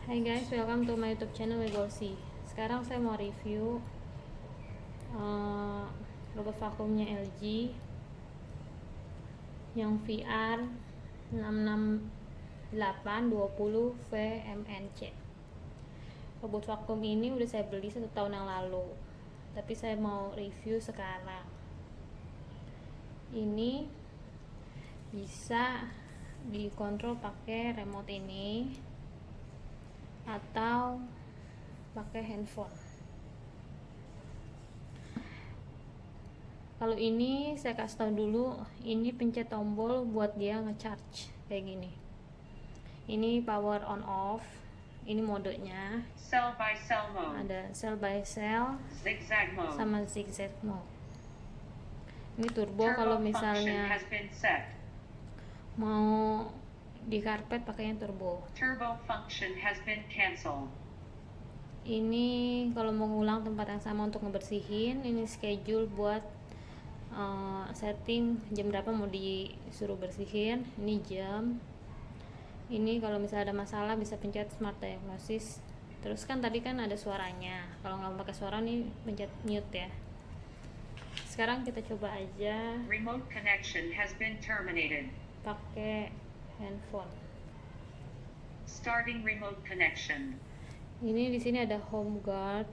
Hai guys, welcome to my YouTube channel Wegolsi. Sekarang saya mau review robot vakumnya LG yang VR 66820 VMNC. Robot vakum ini udah saya beli 1 tahun yang lalu, tapi saya mau review sekarang. Ini bisa dikontrol pakai remote ini atau pakai handphone. Kalau ini saya kasih tahu dulu, ini pencet tombol buat dia ngecharge kayak gini. Ini power on off, ini modenya. Cell by cell mode. Ada cell by cell, zigzag mode, sama zigzag mode. Ini turbo kalau misalnya mau di karpet pakainya turbo. Turbo function has been cancelled. Ini kalau mau ngulang tempat yang sama untuk ngebersihin. Ini schedule buat setting jam berapa mau disuruh bersihin. Ini jam. Ini kalau misalnya ada masalah bisa pencet smart diagnosis. Terus kan tadi kan ada suaranya. Kalau nggak pakai suara nih pencet mute ya. Sekarang kita coba aja. Remote connection has been terminated. Pakai handphone. Starting remote connection. Ini di sini ada home guard.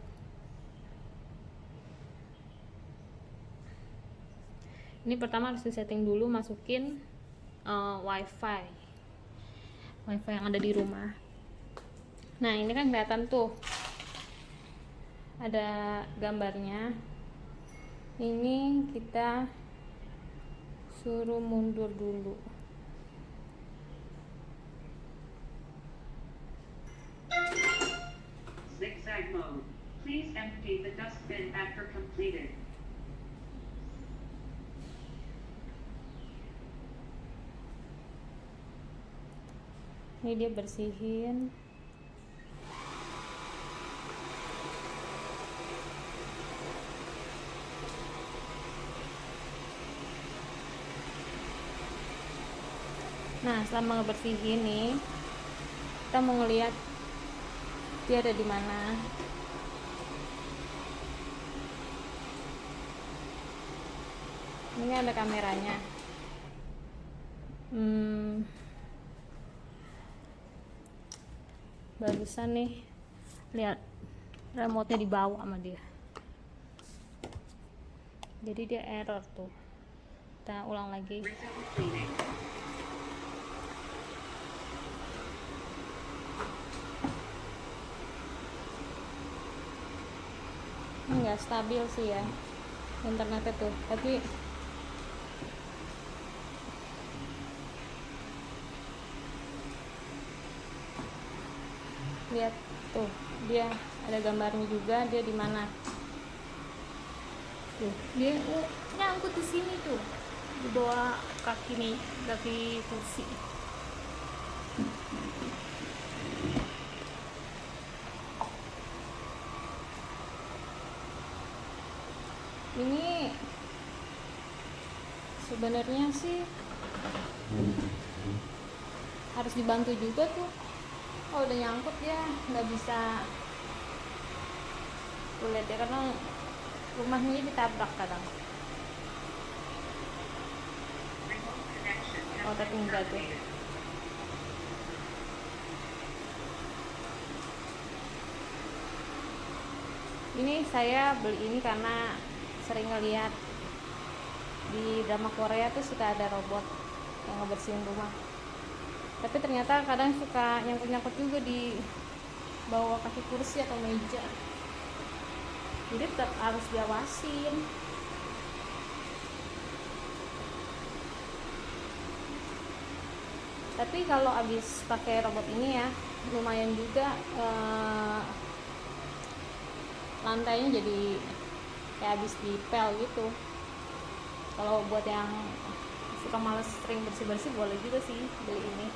Ini pertama harus disetting dulu, masukin wifi yang ada di rumah. Nah ini kan kelihatan tuh ada gambarnya. Ini kita suruh mundur dulu. Zigzag mode. Please empty the dustbin after completed. Ini dia bersihin. Nah, selama ngebersihin nih, kita mau ngeliat dia ada di mana. Ini ada kameranya. Barusan nih, lihat remote-nya dibawa sama dia. Jadi dia error tuh. Kita ulang lagi. Ini nggak stabil sih ya internetnya tuh, tapi lihat tuh dia ada gambarnya juga, dia di mana tuh, dia nyangkut di sini tuh di bawah kaki nih, kaki kursi. Ini sebenarnya sih harus dibantu juga tuh. Oh udah nyangkut ya, nggak bisa lihat ya, karena rumahnya ditabrak kadang. Oh tapi enggak tuh. Ini saya beli ini karena sering ngeliat di drama Korea tuh suka ada robot yang ngebersihin rumah. Tapi ternyata kadang suka nyangkut-nyangkut juga di bawah kaki kursi atau meja. Jadi tetap harus diawasin. Tapi kalau habis pakai robot ini ya, lumayan juga lantainya jadi kayak habis dipel gitu. Kalau buat yang suka males sering bersih-bersih boleh juga sih beli ini.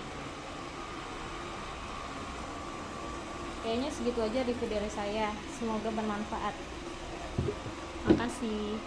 Kayaknya segitu aja review dari saya, semoga bermanfaat. Makasih.